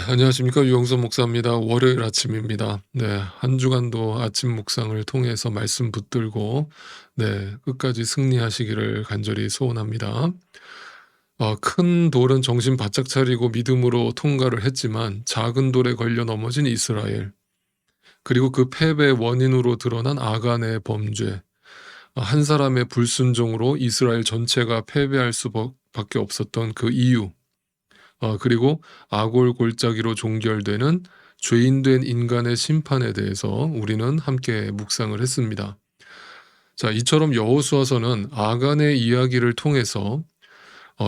네, 안녕하십니까. 유영선 목사입니다. 월요일 아침입니다. 네, 한 주간도 아침 묵상을 통해서 말씀 붙들고, 네, 끝까지 승리하시기를 간절히 소원합니다. 큰 돌은 정신 바짝 차리고 믿음으로 통과를 했지만 작은 돌에 걸려 넘어진 이스라엘, 그리고 그 패배의 원인으로 드러난 아간의 범죄, 한 사람의 불순종으로 이스라엘 전체가 패배할 수밖에 없었던 그 이유, 그리고 아골 골짜기로 종결되는 죄인된 인간의 심판에 대해서 우리는 함께 묵상을 했습니다. 자, 이처럼 여호수아서는 아간의 이야기를 통해서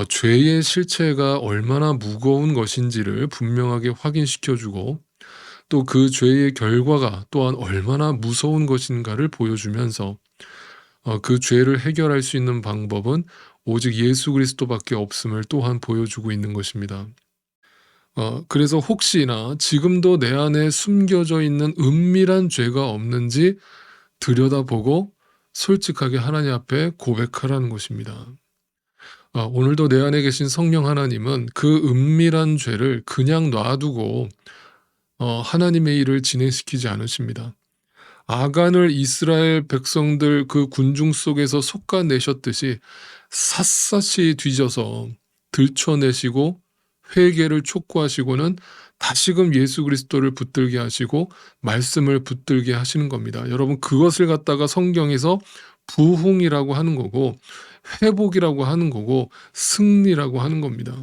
죄의 실체가 얼마나 무거운 것인지를 분명하게 확인시켜주고, 또 그 죄의 결과가 또한 얼마나 무서운 것인가를 보여주면서 그 죄를 해결할 수 있는 방법은 오직 예수 그리스도밖에 없음을 또한 보여주고 있는 것입니다. 그래서 혹시나 지금도 내 안에 숨겨져 있는 은밀한 죄가 없는지 들여다보고 솔직하게 하나님 앞에 고백하라는 것입니다. 오늘도 내 안에 계신 성령 하나님은 그 은밀한 죄를 그냥 놔두고 하나님의 일을 진행시키지 않으십니다. 아간을 이스라엘 백성들 그 군중 속에서 솎아내셨듯이 샅샅이 뒤져서 들춰내시고 회개를 촉구하시고는 다시금 예수 그리스도를 붙들게 하시고 말씀을 붙들게 하시는 겁니다. 여러분, 그것을 갖다가 성경에서 부흥이라고 하는 거고, 회복이라고 하는 거고, 승리라고 하는 겁니다.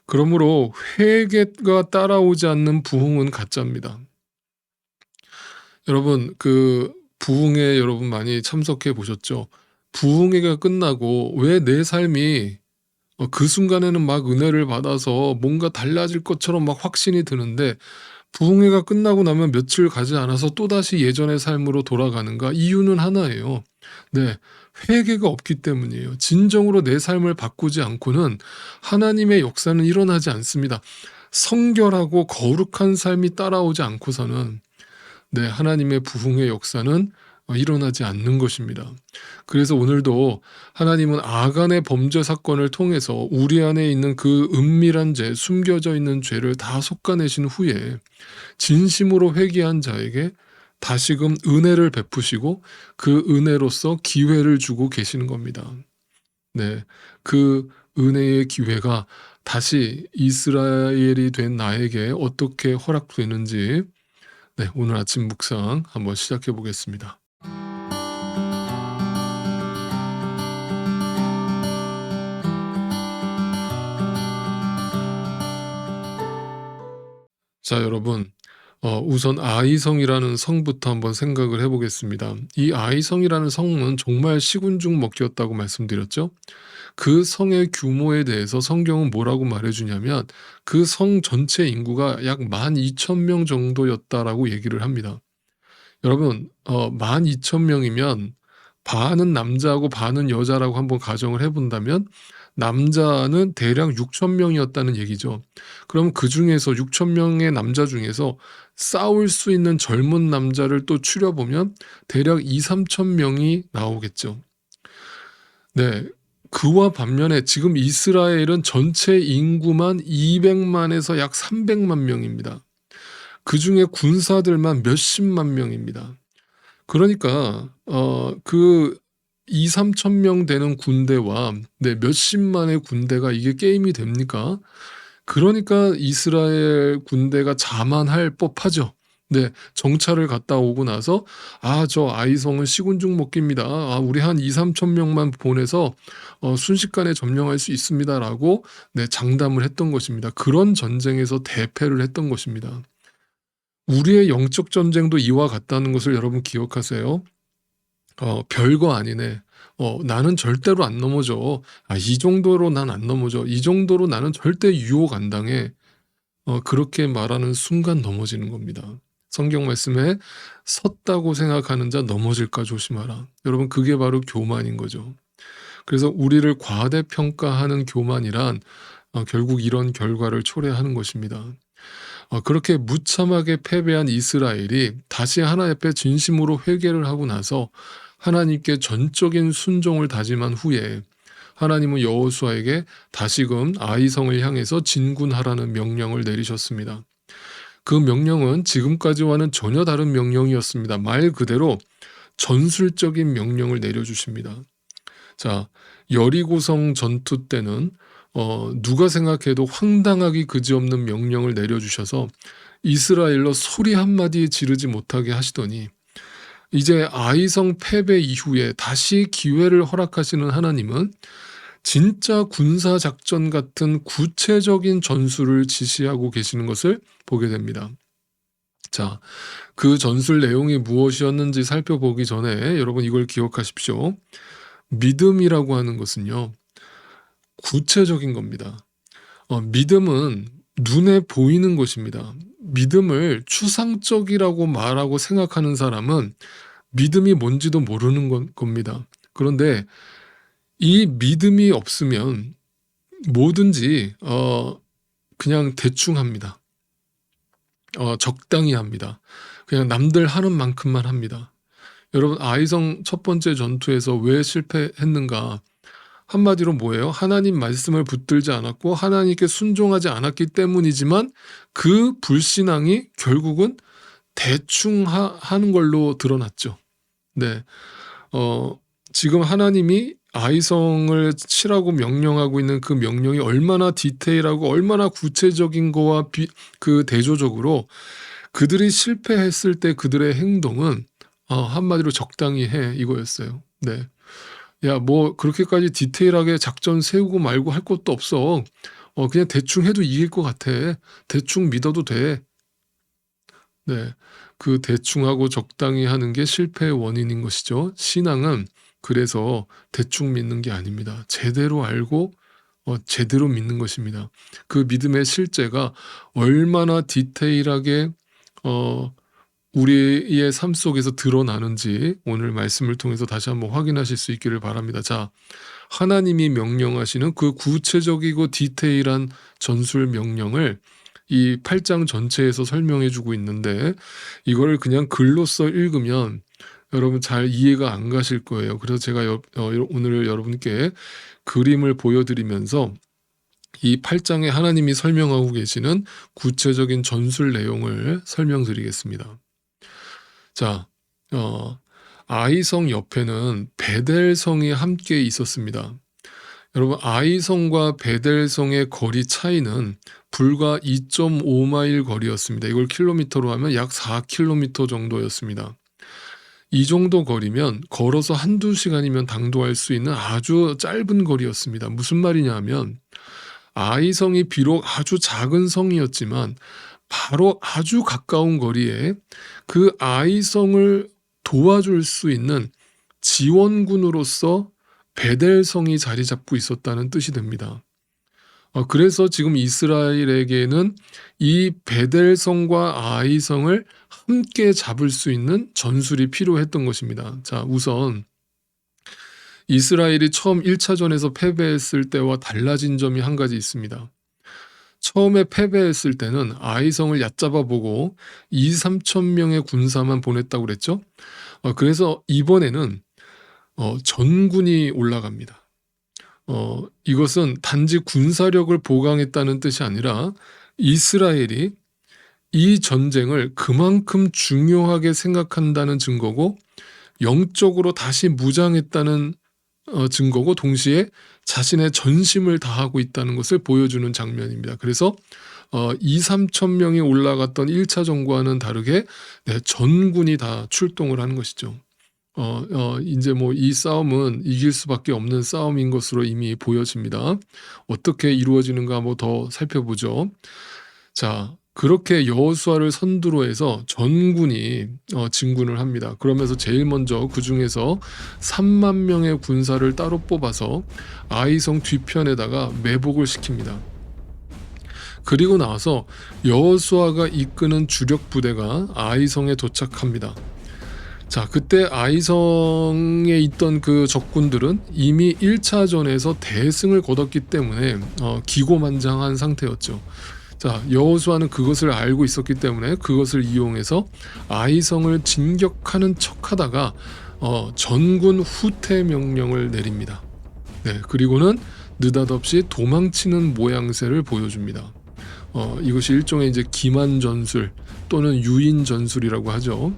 그러므로 회개가 따라오지 않는 부흥은 가짜입니다. 여러분, 그 부흥회 여러분 많이 참석해 보셨죠? 부흥회가 끝나고 왜 내 삶이 그 순간에는 막 은혜를 받아서 뭔가 달라질 것처럼 막 확신이 드는데, 부흥회가 끝나고 나면 며칠 가지 않아서 또다시 예전의 삶으로 돌아가는가? 이유는 하나예요. 네, 회개가 없기 때문이에요. 진정으로 내 삶을 바꾸지 않고는 하나님의 역사는 일어나지 않습니다. 성결하고 거룩한 삶이 따라오지 않고서는, 네, 하나님의 부흥의 역사는 일어나지 않는 것입니다. 그래서 오늘도 하나님은 아간의 범죄 사건을 통해서 우리 안에 있는 그 은밀한 죄, 숨겨져 있는 죄를 다 솎아내신 후에 진심으로 회개한 자에게 다시금 은혜를 베푸시고 그 은혜로서 기회를 주고 계시는 겁니다. 네, 그 은혜의 기회가 다시 이스라엘이 된 나에게 어떻게 허락되는지, 네, 오늘 아침 묵상 한번 시작해 보겠습니다. 자, 여러분, 우선 아이성이라는 성부터 한번 생각을 해 보겠습니다. 이 아이성이라는 성은 정말 시군중 먹기였다고 말씀드렸죠. 그 성의 규모에 대해서 성경은 뭐라고 말해 주냐면 그 성 전체 인구가 약 12,000명 정도였다라고 얘기를 합니다. 여러분, 12,000명이면 반은 남자고 반은 여자라고 한번 가정을 해 본다면 남자는 대략 6,000명이었다는 얘기죠. 그럼 그중에서 6,000명의 남자 중에서 싸울 수 있는 젊은 남자를 또 추려 보면 대략 2-3,000명이 나오겠죠. 네. 그와 반면에 지금 이스라엘은 전체 인구만 200만에서 약 300만 명입니다. 그중에 군사들만 몇십만 명입니다. 그러니까 그 2-3천 명 되는 군대와 네, 몇십만의 군대가 이게 게임이 됩니까? 그러니까 이스라엘 군대가 자만할 법하죠. 네, 정찰을 갔다 오고 나서 저 아이성은 시군중 먹기입니다. 우리 한 2-3천 명만 보내서 순식간에 점령할 수 있습니다라고 네, 장담을 했던 것입니다. 그런 전쟁에서 대패를 했던 것입니다. 우리의 영적 전쟁도 이와 같다는 것을 여러분 기억하세요. 별거 아니네. 나는 절대로 안 넘어져. 이 정도로 난 안 넘어져. 이 정도로 나는 절대 유혹 안 당해. 그렇게 말하는 순간 넘어지는 겁니다. 성경 말씀에 섰다고 생각하는 자 넘어질까 조심하라. 여러분, 그게 바로 교만인 거죠. 그래서 우리를 과대평가하는 교만이란 결국 이런 결과를 초래하는 것입니다. 그렇게 무참하게 패배한 이스라엘이 다시 하나님 앞에 진심으로 회개를 하고 나서 하나님께 전적인 순종을 다짐한 후에 하나님은 여호수아에게 다시금 아이성을 향해서 진군하라는 명령을 내리셨습니다. 그 명령은 지금까지와는 전혀 다른 명령이었습니다. 말 그대로 전술적인 명령을 내려주십니다. 자, 여리고성 전투 때는 누가 생각해도 황당하기 그지없는 명령을 내려주셔서 이스라엘로 소리 한마디 지르지 못하게 하시더니 이제 아이성 패배 이후에 다시 기회를 허락하시는 하나님은 진짜 군사작전 같은 구체적인 전술을 지시하고 계시는 것을 보게 됩니다. 자, 그 전술 내용이 무엇이었는지 살펴보기 전에 여러분 이걸 기억하십시오. 믿음이라고 하는 것은요, 구체적인 겁니다. 믿음은 눈에 보이는 것입니다. 믿음을 추상적이라고 말하고 생각하는 사람은 믿음이 뭔지도 모르는 겁니다. 그런데 이 믿음이 없으면 뭐든지 그냥 대충 합니다. 적당히 합니다. 그냥 남들 하는 만큼만 합니다. 여러분, 아이성 첫 번째 전투에서 왜 실패했는가? 한마디로 뭐예요? 하나님 말씀을 붙들지 않았고 하나님께 순종하지 않았기 때문이지만 그 불신앙이 결국은 대충 하는 걸로 드러났죠. 네, 지금 하나님이 아이성을 치라고 명령하고 있는 그 명령이 얼마나 디테일하고 얼마나 구체적인 거와 그 대조적으로 그들이 실패했을 때 그들의 행동은 한마디로 적당히 해 이거였어요. 네. 야, 뭐 그렇게까지 디테일하게 작전 세우고 말고 할 것도 없어. 그냥 대충 해도 이길 것 같아. 대충 믿어도 돼. 네, 그 대충하고 적당히 하는 게 실패의 원인인 것이죠. 신앙은 그래서 대충 믿는 게 아닙니다. 제대로 알고 제대로 믿는 것입니다. 그 믿음의 실제가 얼마나 디테일하게 우리의 삶 속에서 드러나는지 오늘 말씀을 통해서 다시 한번 확인하실 수 있기를 바랍니다. 자, 하나님이 명령하시는 그 구체적이고 디테일한 전술 명령을 이 8장 전체에서 설명해 주고 있는데 이걸 그냥 글로써 읽으면 여러분 잘 이해가 안 가실 거예요. 그래서 제가 오늘 여러분께 그림을 보여드리면서 이 8장에 하나님이 설명하고 계시는 구체적인 전술 내용을 설명드리겠습니다. 자, 아이성 옆에는 베델성이 함께 있었습니다. 여러분, 아이성과 베델성의 거리 차이는 불과 2.5마일 거리였습니다. 이걸 킬로미터로 하면 약 4km 정도였습니다. 이 정도 거리면 걸어서 한두 시간이면 당도할 수 있는 아주 짧은 거리였습니다. 무슨 말이냐 하면 아이성이 비록 아주 작은 성이었지만 바로 아주 가까운 거리에 그 아이성을 도와줄 수 있는 지원군으로서 베델성이 자리 잡고 있었다는 뜻이 됩니다. 그래서 지금 이스라엘에게는 이 베델성과 아이성을 함께 잡을 수 있는 전술이 필요했던 것입니다. 자, 우선 이스라엘이 처음 1차전에서 패배했을 때와 달라진 점이 한 가지 있습니다. 처음에 패배했을 때는 아이성을 얕잡아 보고 2-3천 명의 군사만 보냈다고 그랬죠. 그래서 이번에는 전군이 올라갑니다. 이것은 단지 군사력을 보강했다는 뜻이 아니라 이스라엘이 이 전쟁을 그만큼 중요하게 생각한다는 증거고 영적으로 다시 무장했다는 증거고 동시에 자신의 전심을 다하고 있다는 것을 보여주는 장면입니다. 그래서 2-3천 명이 올라갔던 1차전과는 다르게 전군이 다 출동을 하는 것이죠. 이제 뭐 이 싸움은 이길 수밖에 없는 싸움인 것으로 이미 보여집니다. 어떻게 이루어지는가 한번 더 살펴보죠. 자, 그렇게 여호수아를 선두로 해서 전군이 진군을 합니다. 그러면서 제일 먼저 그 중에서 3만 명의 군사를 따로 뽑아서 아이성 뒤편에다가 매복을 시킵니다. 그리고 나서 여호수아가 이끄는 주력 부대가 아이성에 도착합니다. 자, 그때 아이성에 있던 그 적군들은 이미 1차전에서 대승을 거뒀기 때문에 기고만장한 상태였죠. 자, 여호수아는 그것을 알고 있었기 때문에 그것을 이용해서 아이성을 진격하는 척하다가 전군 후퇴 명령을 내립니다. 네, 그리고는 느닷없이 도망치는 모양새를 보여줍니다. 이것이 일종의 이제 기만 전술 또는 유인 전술이라고 하죠.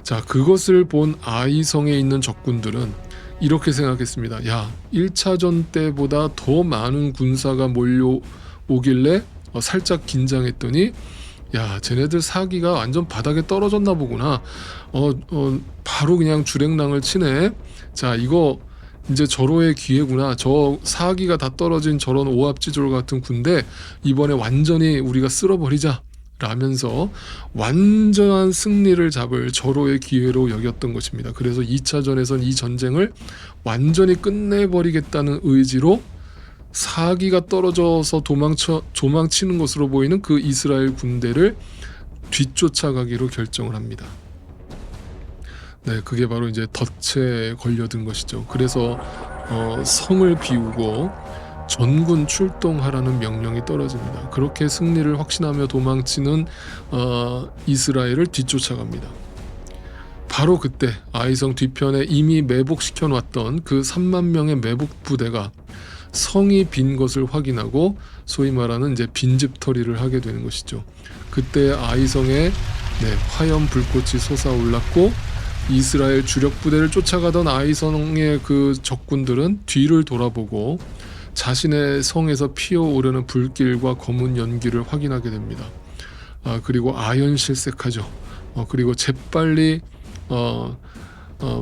자, 그것을 본 아이성에 있는 적군들은 이렇게 생각했습니다. 야, 1차전 때보다 더 많은 군사가 몰려오길래 살짝 긴장했더니, 야, 쟤네들 사기가 완전 바닥에 떨어졌나 보구나. 바로 그냥 주랭랑을 치네. 자, 이거 이제 절호의 기회구나. 저 사기가 다 떨어진 저런 오합지졸 같은 군대 이번에 완전히 우리가 쓸어버리자 라면서 완전한 승리를 잡을 절호의 기회로 여겼던 것입니다. 그래서 2차전에선 이 전쟁을 완전히 끝내버리겠다는 의지로 사기가 떨어져서 도망치는 것으로 보이는 그 이스라엘 군대를 뒤쫓아가기로 결정을 합니다. 네, 그게 바로 이제 덫에 걸려든 것이죠. 그래서 성을 비우고 전군 출동하라는 명령이 떨어집니다. 그렇게 승리를 확신하며 도망치는 이스라엘을 뒤쫓아갑니다. 바로 그때 아이성 뒤편에 이미 매복시켜 놨던 그 3만 명의 매복 부대가 성이 빈 것을 확인하고 소위 말하는 이제 빈집털이를 하게 되는 것이죠. 그때 아이성에 화염 불꽃이 솟아올랐고, 이스라엘 주력 부대를 쫓아가던 아이성의 그 적군들은 뒤를 돌아보고 자신의 성에서 피어오르는 불길과 검은 연기를 확인하게 됩니다. 그리고 아연실색하죠. 그리고 재빨리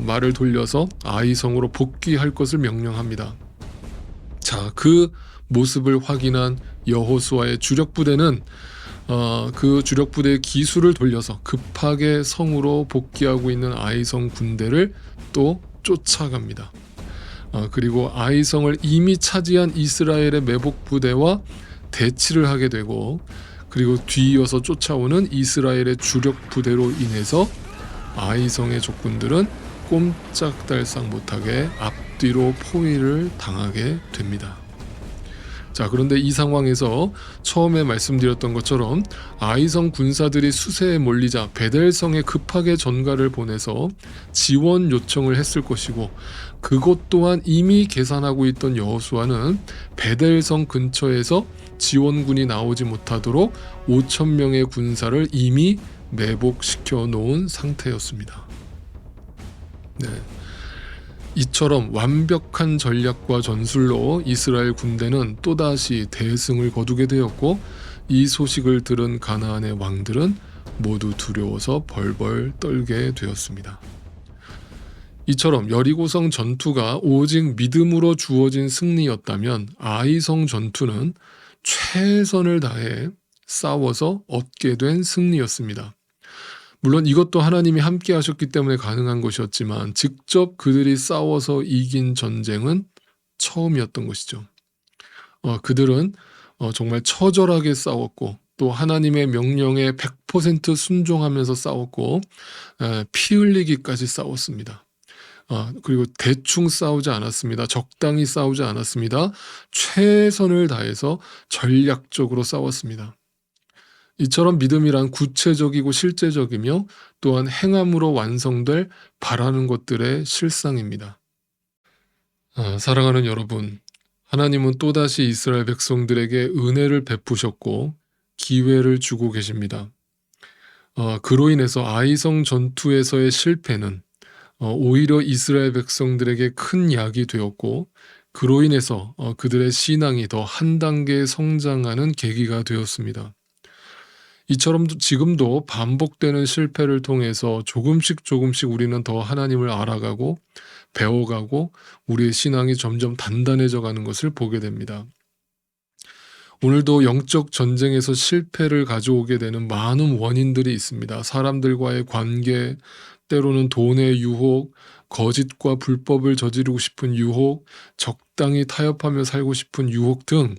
말을 돌려서 아이성으로 복귀할 것을 명령합니다. 자, 그 모습을 확인한 여호수아의 주력 부대는 그 주력 부대의 기수를 돌려서 급하게 성으로 복귀하고 있는 아이성 군대를 또 쫓아갑니다. 그리고 아이성을 이미 차지한 이스라엘의 매복 부대와 대치를 하게 되고, 그리고 뒤이어서 쫓아오는 이스라엘의 주력 부대로 인해서 아이성의 적군들은 꼼짝달싹 못하게 앞뒤로 포위를 당하게 됩니다. 자, 그런데 이 상황에서 처음에 말씀드렸던 것처럼 아이성 군사들이 수세에 몰리자 베델성에 급하게 전가를 보내서 지원 요청을 했을 것이고, 그것 또한 이미 계산하고 있던 여호수아는 베델성 근처에서 지원군이 나오지 못하도록 5,000명의 군사를 이미 매복시켜 놓은 상태였습니다. 네. 이처럼 완벽한 전략과 전술로 이스라엘 군대는 또다시 대승을 거두게 되었고, 이 소식을 들은 가나안의 왕들은 모두 두려워서 벌벌 떨게 되었습니다. 이처럼 여리고성 전투가 오직 믿음으로 주어진 승리였다면, 아이성 전투는 최선을 다해 싸워서 얻게 된 승리였습니다. 물론 이것도 하나님이 함께 하셨기 때문에 가능한 것이었지만, 직접 그들이 싸워서 이긴 전쟁은 처음이었던 것이죠. 그들은 정말 처절하게 싸웠고, 또 하나님의 명령에 100% 순종하면서 싸웠고, 피 흘리기까지 싸웠습니다. 그리고 대충 싸우지 않았습니다. 적당히 싸우지 않았습니다. 최선을 다해서 전략적으로 싸웠습니다. 이처럼 믿음이란 구체적이고 실제적이며 또한 행함으로 완성될 바라는 것들의 실상입니다. 사랑하는 여러분, 하나님은 또다시 이스라엘 백성들에게 은혜를 베푸셨고 기회를 주고 계십니다. 그로 인해서 아이성 전투에서의 실패는 오히려 이스라엘 백성들에게 큰 약이 되었고, 그로 인해서 그들의 신앙이 더 한 단계 성장하는 계기가 되었습니다. 이처럼 지금도 반복되는 실패를 통해서 조금씩 우리는 더 하나님을 알아가고 배워가고 우리의 신앙이 점점 단단해져 가는 것을 보게 됩니다. 오늘도 영적 전쟁에서 실패를 가져오게 되는 많은 원인들이 있습니다. 사람들과의 관계, 때로는 돈의 유혹, 거짓과 불법을 저지르고 싶은 유혹, 적당히 타협하며 살고 싶은 유혹 등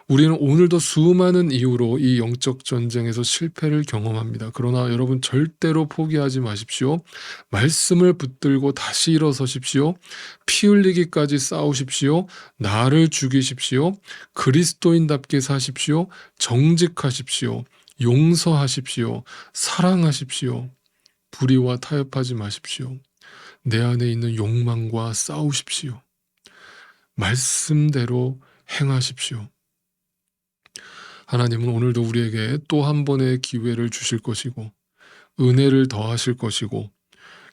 우리는 오늘도 수많은 이유로 이 영적 전쟁에서 실패를 경험합니다. 그러나 여러분, 절대로 포기하지 마십시오. 말씀을 붙들고 다시 일어서십시오. 피 흘리기까지 싸우십시오. 나를 죽이십시오. 그리스도인답게 사십시오. 정직하십시오. 용서하십시오. 사랑하십시오. 불의와 타협하지 마십시오. 내 안에 있는 욕망과 싸우십시오. 말씀대로 행하십시오. 하나님은 오늘도 우리에게 또 한 번의 기회를 주실 것이고 은혜를 더하실 것이고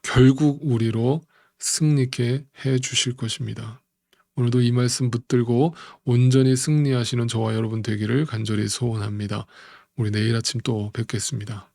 결국 우리로 승리케 해 주실 것입니다. 오늘도 이 말씀 붙들고 온전히 승리하시는 저와 여러분 되기를 간절히 소원합니다. 우리 내일 아침 또 뵙겠습니다.